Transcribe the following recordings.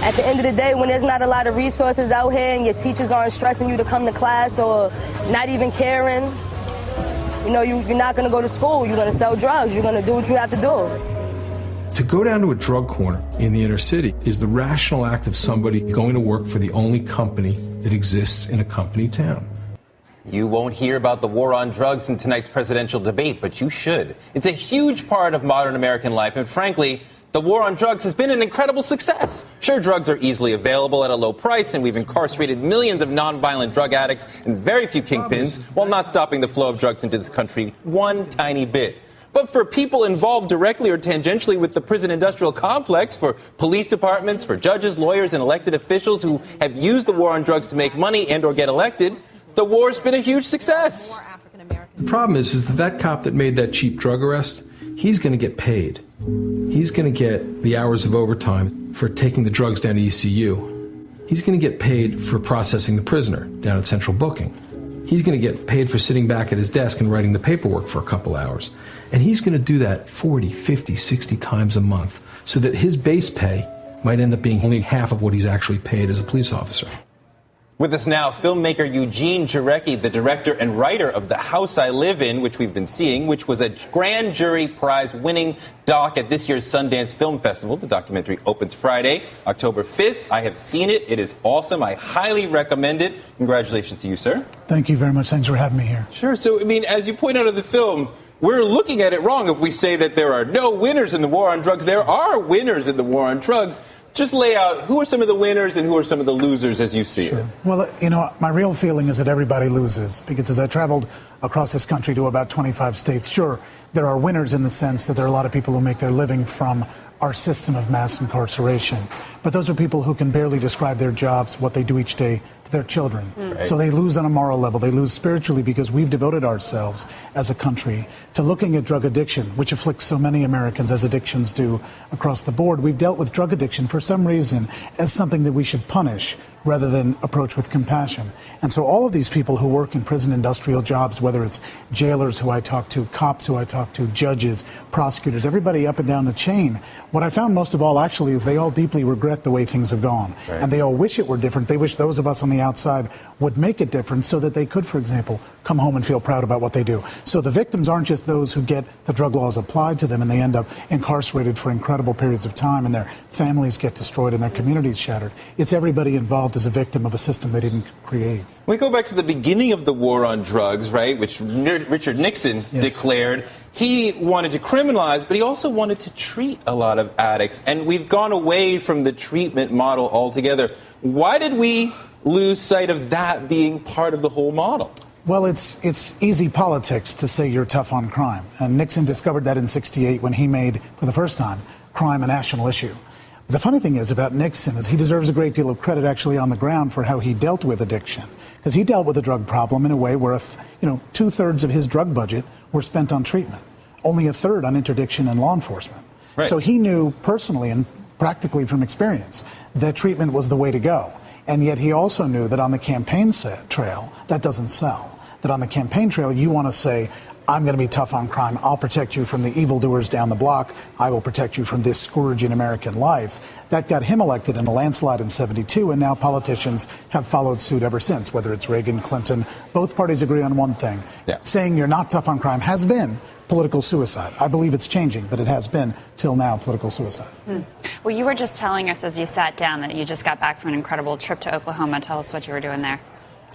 At the end of the day, when there's not a lot of resources out here and your teachers aren't stressing you to come to class or not even caring, you know, you're not going to go to school. You're going to sell drugs. You're going to do what you have to do. To go down to a drug corner in the inner city is the rational act of somebody going to work for the only company that exists in a company town. You won't hear about the war on drugs in tonight's presidential debate, but you should. It's a huge part of modern American life, and frankly, the war on drugs has been an incredible success. Sure, drugs are easily available at a low price, and we've incarcerated millions of nonviolent drug addicts and very few kingpins while not stopping the flow of drugs into this country one tiny bit. But for people involved directly or tangentially with the prison industrial complex, for police departments, for judges, lawyers, and elected officials who have used the war on drugs to make money and or get elected, the war's been a huge success. The problem is that cop that made that cheap drug arrest, he's going to get paid. He's going to get the hours of overtime for taking the drugs down to ECU. He's going to get paid for processing the prisoner down at Central Booking. He's going to get paid for sitting back at his desk and writing the paperwork for a couple hours. And he's going to do that 40, 50, 60 times a month so that his base pay might end up being only half of what he's actually paid as a police officer. With us now, filmmaker Eugene Jarecki, the director and writer of The House I Live In, which we've been seeing, which was a grand jury prize-winning doc at this year's Sundance Film Festival. The documentary opens Friday, October 5th. I have seen it. It is awesome. I highly recommend it. Congratulations to you, sir. Thank you very much. Thanks for having me here. Sure. So, I mean, as you point out in the film, we're looking at it wrong if we say that there are no winners in the war on drugs. There are winners in the war on drugs. Just lay out who are some of the winners and who are some of the losers as you see it. Well, you know, my real feeling is that everybody loses, because as I traveled across this country to about 25 states, sure, there are winners in the sense that there are a lot of people who make their living from our system of mass incarceration. But those are people who can barely describe their jobs, what they do each day, to their children. Right. So they lose on a moral level. They lose spiritually because we've devoted ourselves as a country to looking at drug addiction, which afflicts so many Americans, as addictions do across the board. We've dealt with drug addiction for some reason as something that we should punish rather than approach with compassion. And so all of these people who work in prison industrial jobs, whether it's jailers who I talk to, cops who I talk to, judges, prosecutors, everybody up and down the chain, what I found most of all actually is they all deeply regret the way things have gone. Right. And they all wish it were different. They wish those of us on the outside would make it different so that they could, for example, come home and feel proud about what they do. So the victims aren't just those who get the drug laws applied to them and they end up incarcerated for incredible periods of time and their families get destroyed and their communities shattered. It's everybody involved as a victim of a system they didn't create. We go back to the beginning of the war on drugs, right, which Richard Nixon declared. He wanted to criminalize, but he also wanted to treat a lot of addicts. And we've gone away from the treatment model altogether. Why did we lose sight of that being part of the whole model? Well, it's easy politics to say you're tough on crime. And Nixon discovered that in '68 when he made, for the first time, crime a national issue. The funny thing is about Nixon is he deserves a great deal of credit actually on the ground for how he dealt with addiction. Because he dealt with the drug problem in a way where, 2/3 of his drug budget were spent on treatment. Only a third on interdiction and law enforcement. Right. So he knew personally and practically from experience that treatment was the way to go. And yet he also knew that on the campaign trail, that doesn't sell. That on the campaign trail, you want to say, I'm going to be tough on crime. I'll protect you from the evildoers down the block. I will protect you from this scourge in American life. That got him elected in a landslide in '72, and now politicians have followed suit ever since, whether it's Reagan, Clinton. Both parties agree on one thing. Yeah. Saying you're not tough on crime has been political suicide. I believe it's changing, but it has been, till now, political suicide. Well, you were just telling us as you sat down that you just got back from an incredible trip to Oklahoma. Tell us what you were doing there.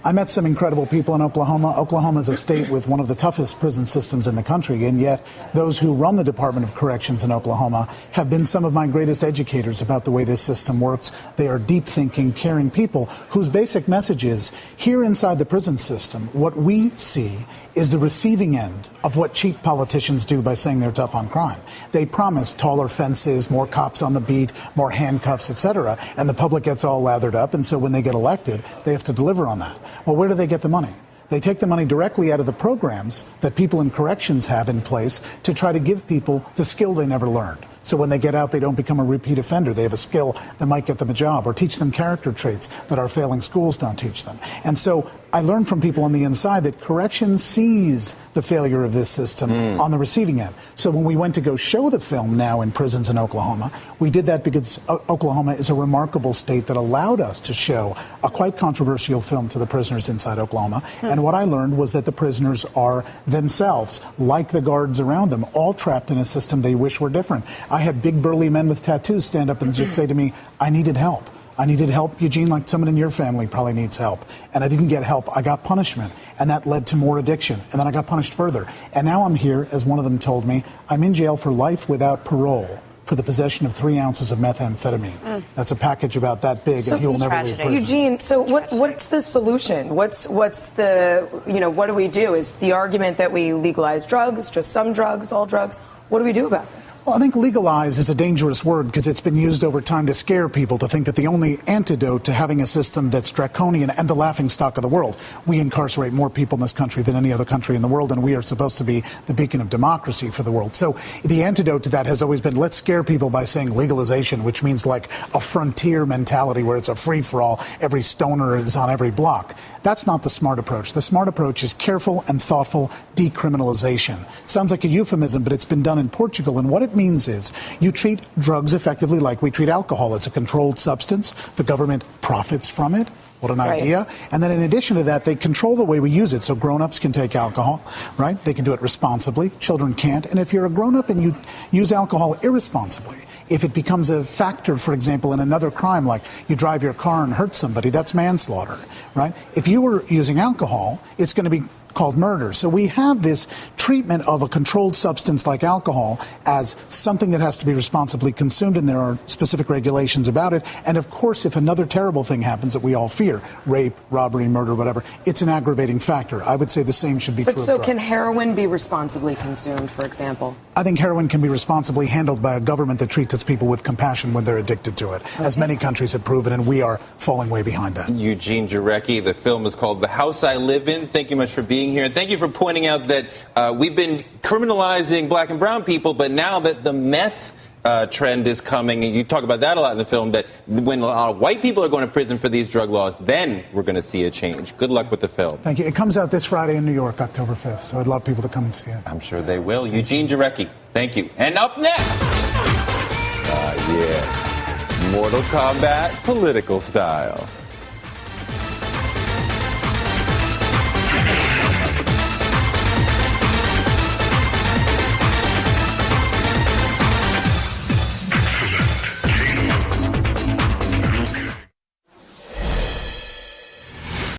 I met some incredible people in Oklahoma. Oklahoma is a state with one of the toughest prison systems in the country, and yet those who run the Department of Corrections in Oklahoma have been some of my greatest educators about the way this system works. They are deep-thinking, caring people whose basic message is, here inside the prison system, what we see is the receiving end of what cheap politicians do by saying they're tough on crime. They promise taller fences, more cops on the beat, more handcuffs, etc., and the public gets all lathered up, and so when they get elected, they have to deliver on that. Well, where do they get the money? They take the money directly out of the programs that people in corrections have in place to try to give people the skill they never learned. So when they get out, they don't become a repeat offender. They have a skill that might get them a job or teach them character traits that our failing schools don't teach them. And so I learned from people on the inside that corrections sees the failure of this system on the receiving end. So when we went to go show the film now in prisons in Oklahoma, we did that because Oklahoma is a remarkable state that allowed us to show a quite controversial film to the prisoners inside Oklahoma. And what I learned was that the prisoners are themselves, like the guards around them, all trapped in a system they wish were different. I had big burly men with tattoos stand up and just say to me, I needed help. I needed help, Eugene, like someone in your family probably needs help. And I didn't get help. I got punishment. And that led to more addiction. And then I got punished further. And now I'm here, as one of them told me, I'm in jail for life without parole for the possession of 3 ounces of methamphetamine. That's a package about that big, and he will never leave prison. Eugene, so what's the solution? What's the, what do we do? Is the argument that we legalize drugs, just some drugs, all drugs? What do we do about this? Well, I think legalize is a dangerous word because it's been used over time to scare people to think that the only antidote to having a system that's draconian and the laughingstock of the world. We incarcerate more people in this country than any other country in the world, and we are supposed to be the beacon of democracy for the world. So the antidote to that has always been let's scare people by saying legalization, which means like a frontier mentality where it's a free-for-all. Every stoner is on every block. That's not the smart approach. The smart approach is careful and thoughtful decriminalization. Sounds like a euphemism, but it's been done in Portugal, and what it means is you treat drugs effectively like we treat alcohol. It's a controlled substance. The government profits from it. What an idea. And then in addition to that, they control the way we use it. So grown-ups can take alcohol, right? They can do it responsibly. Children can't. And if you're a grown-up and you use alcohol irresponsibly, if it becomes a factor, for example, in another crime, like you drive your car and hurt somebody, that's manslaughter, right? If you were using alcohol, it's going to be called murder. So we have this treatment of a controlled substance like alcohol as something that has to be responsibly consumed, and there are specific regulations about it. And of course, if another terrible thing happens that we all fear, rape, robbery, murder, whatever, it's an aggravating factor. I would say the same should be true of drugs. So can heroin be responsibly consumed, for example? I think heroin can be responsibly handled by a government that treats its people with compassion when they're addicted to it, as many countries have proven, and we are falling way behind that. Eugene Jarecki, the film is called The House I Live In. Thank you much for being here. And thank you for pointing out that we've been criminalizing black and brown people, but now that the meth trend is coming, and you talk about that a lot in the film, that when a lot of white people are going to prison for these drug laws, then we're going to see a change. Good luck with the film. Thank you. It comes out this Friday in New York, October 5th, so I'd love people to come and see it. I'm sure they will. Eugene Jarecki, thank you. And up next, Mortal Kombat political style.